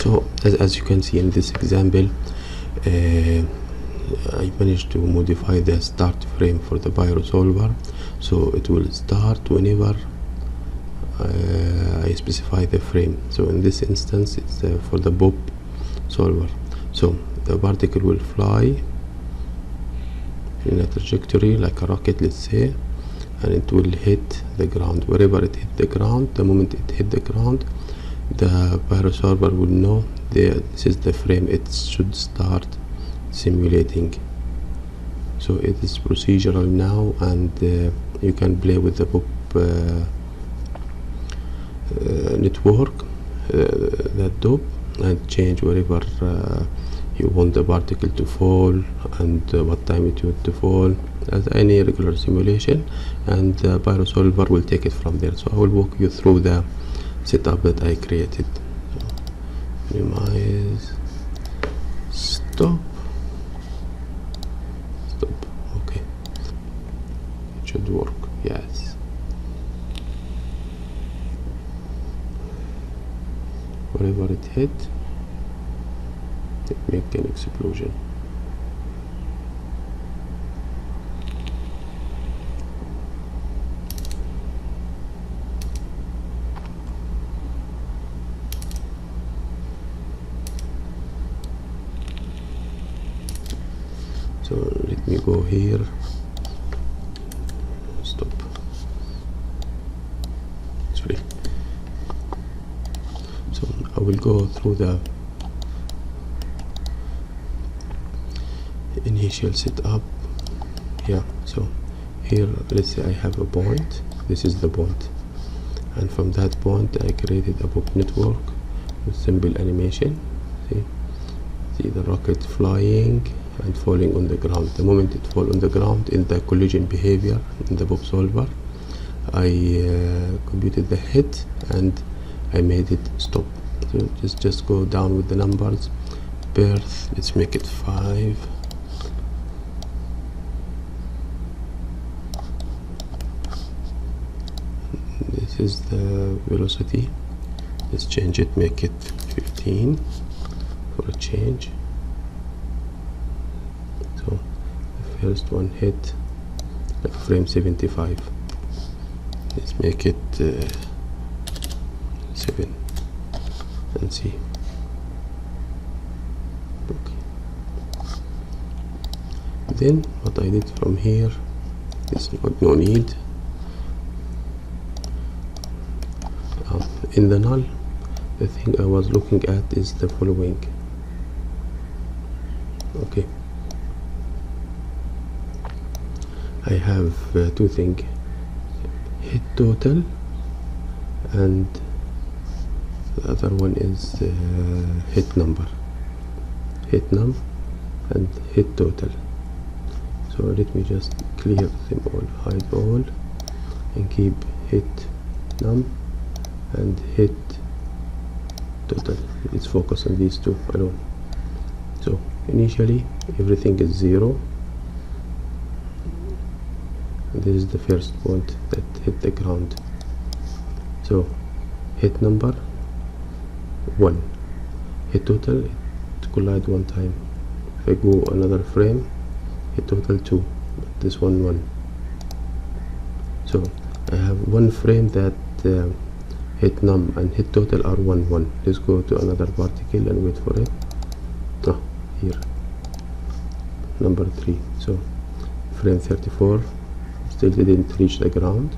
So as you can see in this example, I managed to modify the start frame for the pyro solver, so it will start whenever I specify the frame. So in this instance it's for the bob solver, so the particle will fly in a trajectory like a rocket, let's say, and it will hit the ground. Wherever it hit the ground, the moment it hit the ground, the pyro solver will know this is the frame it should start simulating. So it is procedural now, and you can play with the bob network, that dope, and change wherever you want the particle to fall and what time it would to fall, as any regular simulation, and the pyro solver will take it from there. So I will walk you through the setup that I created. So minimize, stop, okay, it should work, yes. Wherever it hit, it make an explosion. So let me go here, stop, sorry. So I will go through the initial setup. Yeah, so here let's say I have a point, this is the point, and from that point I created a bob network with simple animation. See the rocket flying and falling on the ground. The moment it fall on the ground, in the collision behavior in the bob solver, I computed the hit and I made it stop. So just go down with the numbers. Birth, let's make it 5. This is the velocity, let's change it, make it 15 for a change. So the first one hit like frame 75, let's make it 7 and see. Okay. Then what I did from here is no need. In the null, the thing I was looking at is the following. Okay, I have two things, hit total, and the other one is hit number, hit num and hit total. So let me just clear them all, hide all, and keep hit num and hit total. Let's focus on these two alone. So initially everything is 0, and this is the first point that hit the ground. So hit number 1, hit total, it collide one time. If I go another frame, hit total 2, but this one 1. So I have one frame that hit num and hit total are 1 1. Let's go to another particle and wait for it. Here number 3. So frame 34 still didn't reach the ground.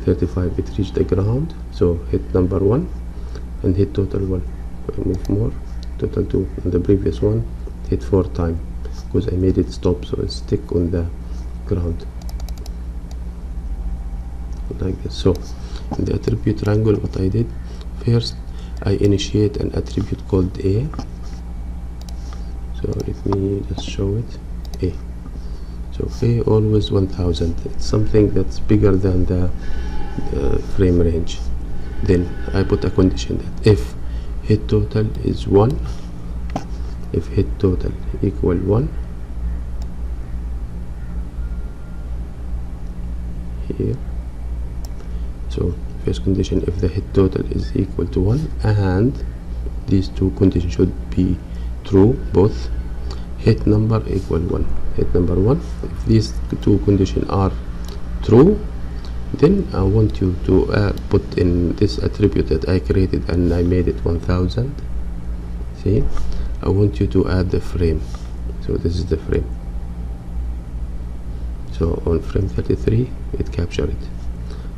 35 it reached the ground, so hit number 1 and hit total 1. If I move more, total 2, and the previous one hit 4 times because I made it stop, so it's stick on the ground like this. So in the attribute wrangle, what I did first, I initiate an attribute called A. So let me just show it. A. So A always 1000. It's something that's bigger than the frame range. Then I put a condition that if hit total is 1, if hit total equal 1, here. So first condition, if the hit total is equal to 1 and these two conditions should be true both. Hit number equal 1. Hit number 1. If these two conditions are true, then I want you to put in this attribute that I created and I made it 1000. See, I want you to add the frame. So this is the frame. So on frame 33 it captured it.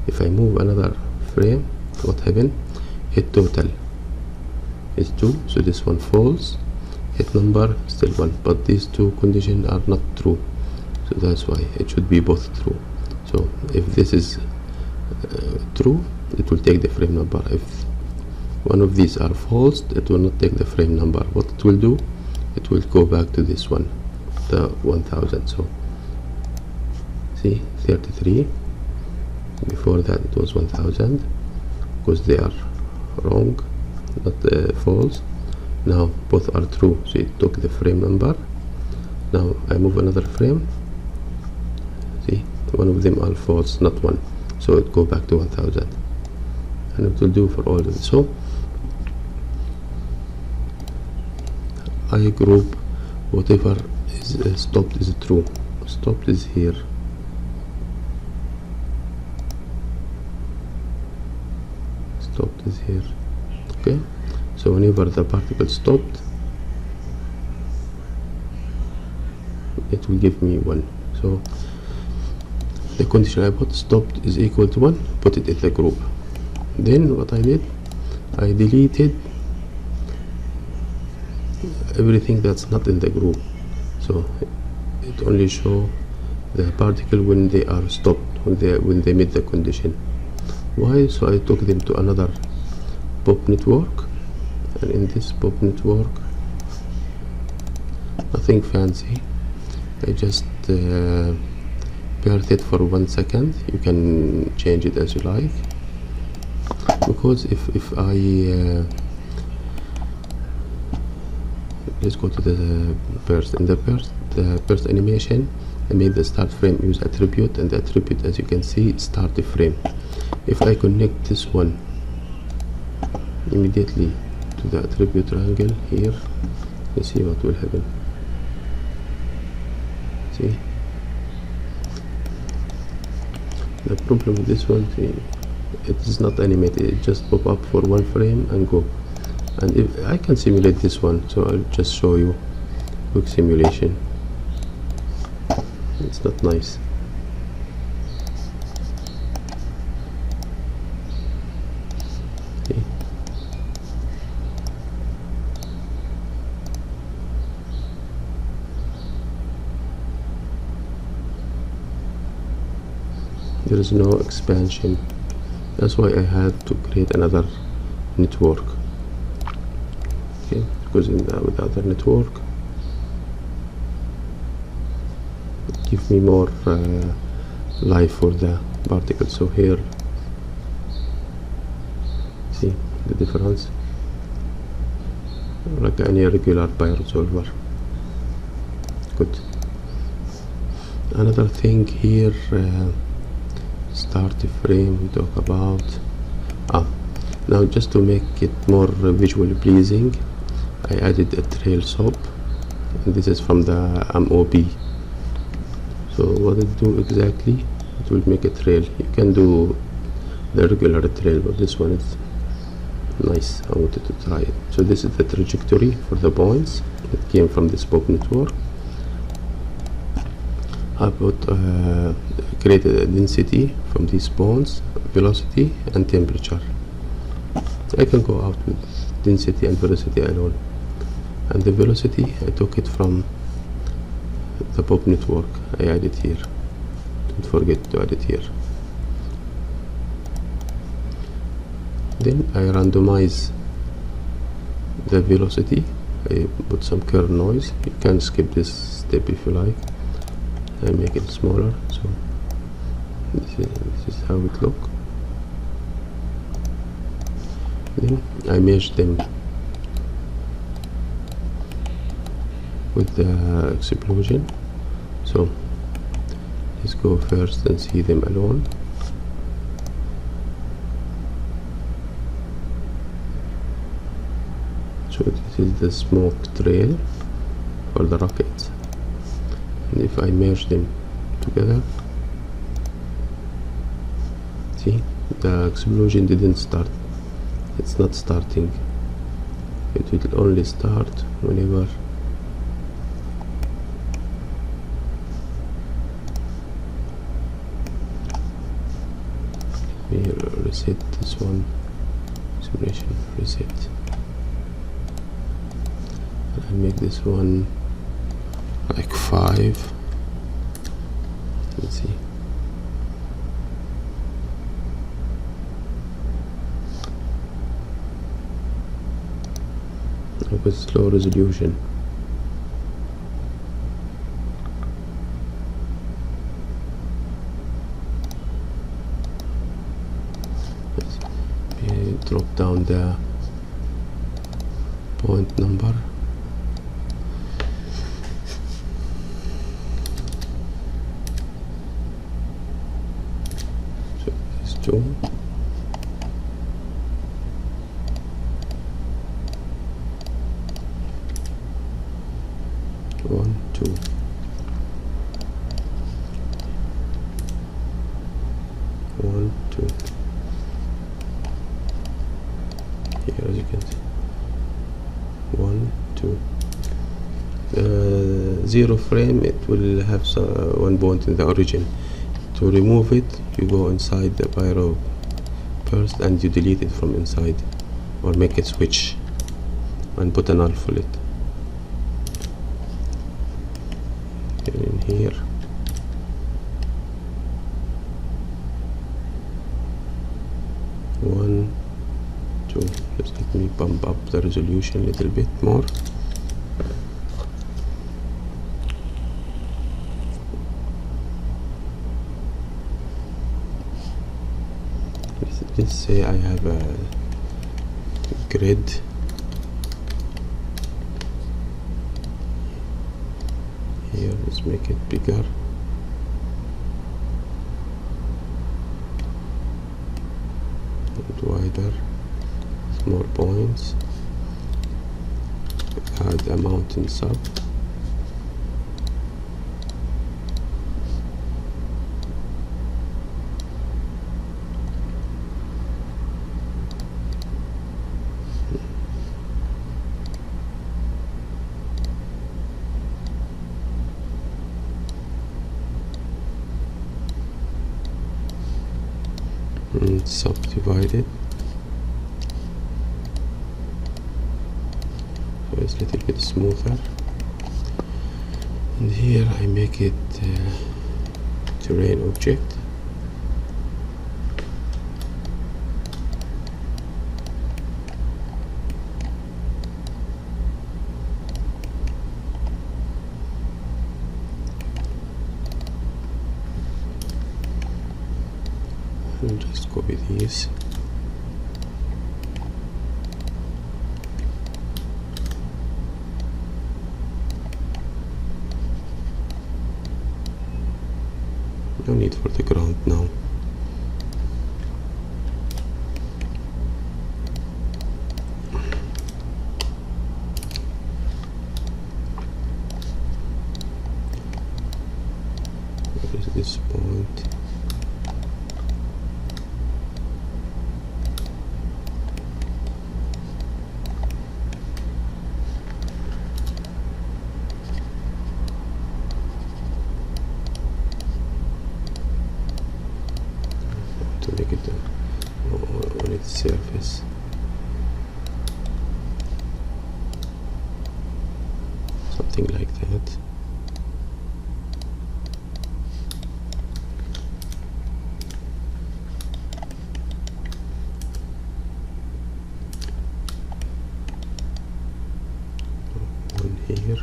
If I move another frame, what happened? Hit total is 2, so this one false. Hit number still 1, but these two conditions are not true, so that's why it should be both true. So if this is true, it will take the frame number. If one of these are false, it will not take the frame number. What it will do, it will go back to this one, the 1000. So see, 33, before that it was 1000, because they are wrong, not false. Now both are true, so it took the frame number. Now I move another frame, see, one of them are false, not one, so it go back to 1000, and it will do for all of them. So I group whatever is stopped is true. Stopped is here. Stopped is here. Okay, so whenever the particle stopped, it will give me 1. So the condition I put, stopped is equal to 1, put it in the group. Then what I did, I deleted everything that's not in the group, so it only show the particle when they are stopped, when they meet the condition. Why? So I took them to another pop network, and in this pop network, nothing fancy, I just birth it for 1 second. You can change it as you like, because if I let's go to the burst. In the burst animation, I made the start frame use attribute, and the attribute, as you can see, start the frame. If I connect this one immediately to the attribute wrangle here, let's see what will happen. See, the problem with this one, see, it is not animated, it just pop up for 1 frame and go. And if I can simulate this one, so I'll just show you quick simulation. It's not nice. See? There is no expansion. That's why I had to create another network. Okay, because with the other network it gives me more life for the particle. So here, see the difference, like any regular pyro solver. Good. Another thing here, start the frame we talk about. Now just to make it more visually pleasing, I added a trail soap, and this is from the MOB. So what it do exactly, it will make a trail. You can do the regular trail, but this one is nice. I wanted to try it. So this is the trajectory for the points. It came from this pop network. I created a density from these points, velocity and temperature. I can go out with density and velocity alone, and the velocity I took it from the pop network. I added here, don't forget to add it here. Then I randomize the velocity. I put some curve noise. You can skip this step if you like. I make it smaller, so this is how it look. Then I mesh them with the explosion. So let's go first and see them alone. this is the smoke trail for the rockets, and if I merge them together, see, the explosion didn't start. It's not starting. It will only start whenever we reset this one. Simulation reset. I make this one like 5. Let's see. With low resolution. Drop down the point number. So this 2. 1, 2. 1, 2. Here, as you can see, 1, 2. 0 frame, it will have one point in the origin. To remove it, you go inside the pyro first and you delete it from inside, or make it switch and put a null for it. In here, one, two. Just let me bump up the resolution a little bit more. Let's say I have a grid. Here, let's make it bigger. And wider. More points. Add a mountain sub. And subdivided. So it's a little bit smoother. And here I make it terrain object. And just copy these. No need for the ground now. Where is this point? To make it on its surface. Something like that. One here.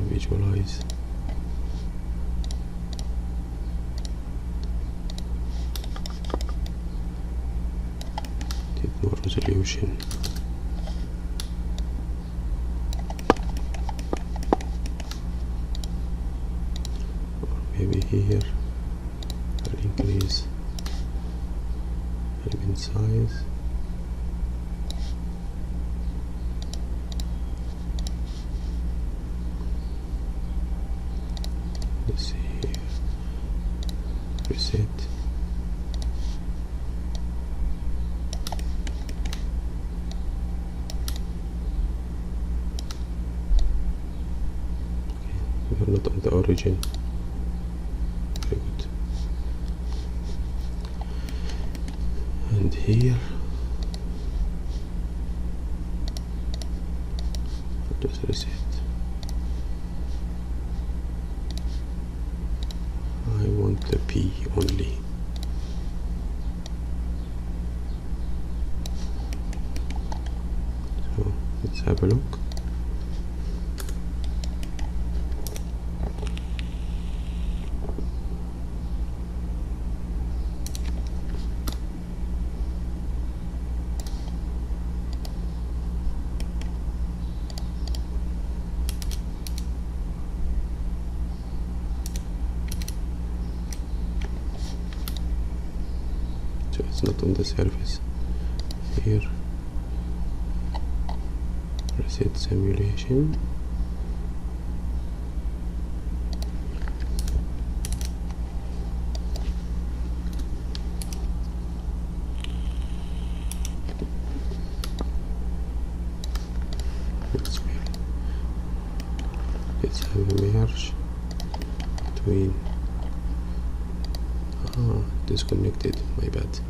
Visualize. resolution. Or maybe here I'll increase element size. Let's see here. Reset. We are not on the origin. Very good. And here just reset. I want the P only. So let's have a look. So it's not on the surface. Here, reset simulation. Let's have a merge between disconnected, my bad.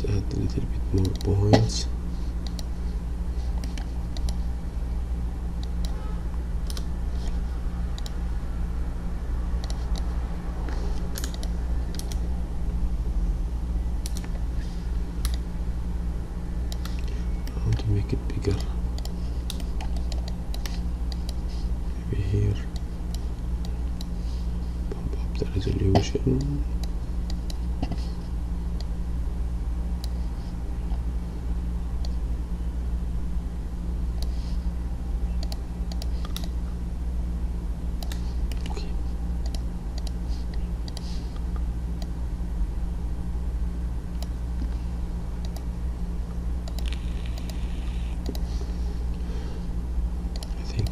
Add a little bit more points. How to make it bigger? Maybe here. Bump up the resolution.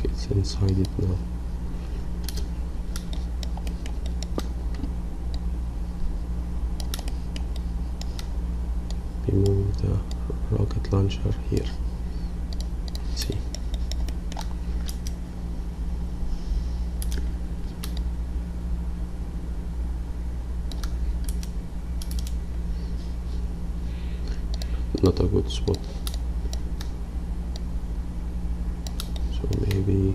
It's inside it now. Remove the rocket launcher here. Let's see. Not a good spot. So maybe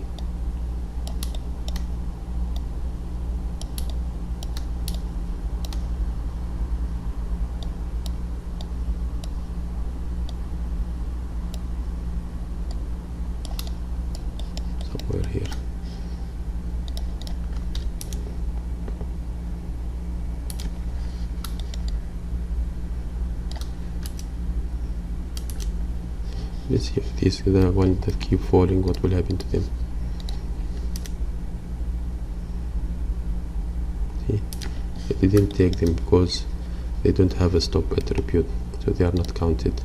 somewhere here. Let's see if these are the ones that keep falling, what will happen to them. See, it didn't take them because they don't have a stop attribute, so they are not counted.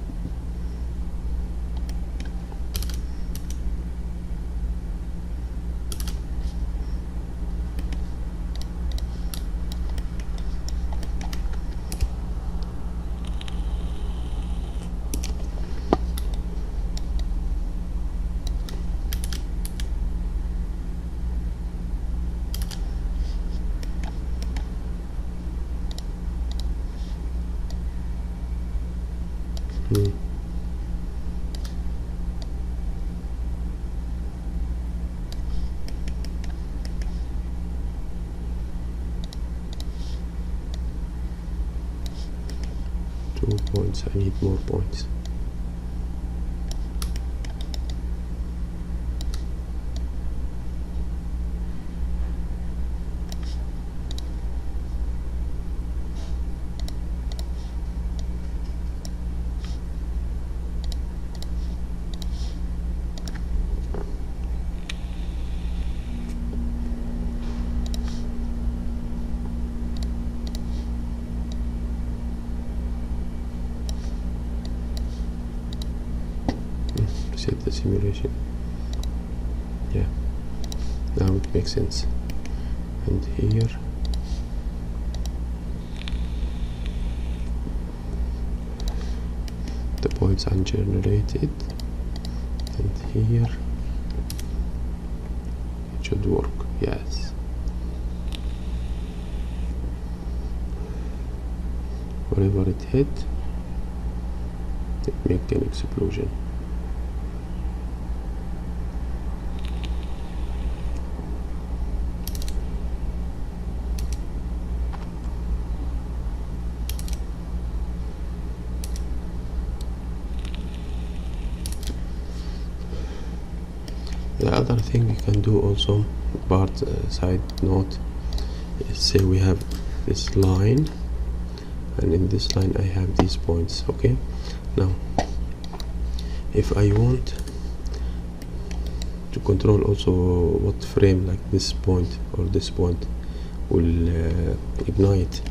points. I need more points. Set the simulation. Yeah, now it makes sense. And here the points are generated, and here it should work. Yes, wherever it hit, it make an explosion. The other thing we can do also, side note, is say we have this line, and in this line I have these points. Okay, now if I want to control also what frame, like this point or this point, will ignite,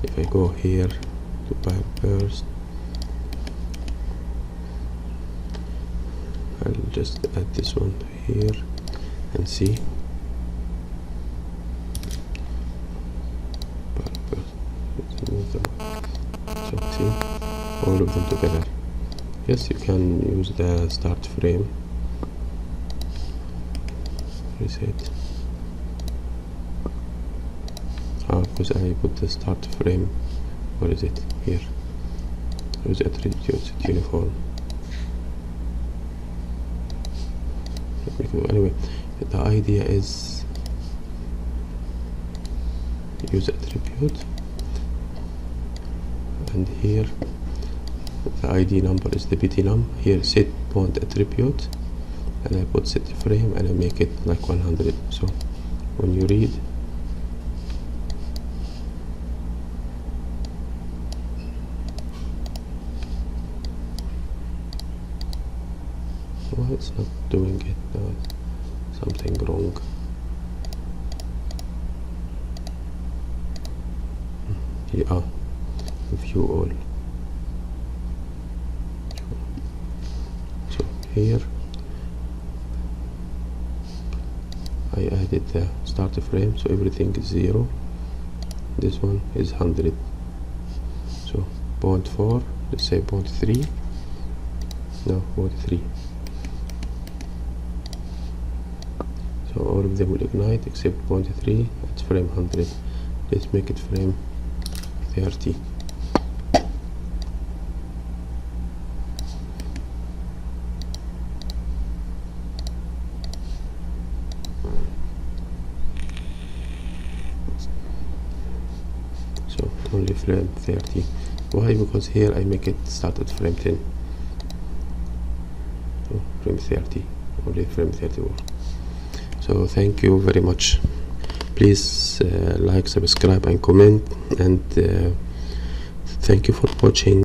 if I go here to pipe burst, I'll just add this one here and see. So see all of them together. Yes, you can use the start frame. Reset. Because I put the start frame. Where is it? Here. Use attributes uniform. Anyway, the idea is use attribute, and here the ID number is the PT num. Here set point attribute, and I put set frame, and I make it like 100. So when you read, well, it's not doing it now. Something wrong. Yeah, view all. So here I added the start frame, so everything is 0. This one is 100. So 0.4, let's say 0.3. No, 0.3. So all of them will ignite except 0.3 at frame 100. Let's make it frame 30. So only frame 30. Why? Because here I make it start at frame 10. So frame 30. Only frame 30 work. So thank you very much. Please like, subscribe and comment, and thank you for watching.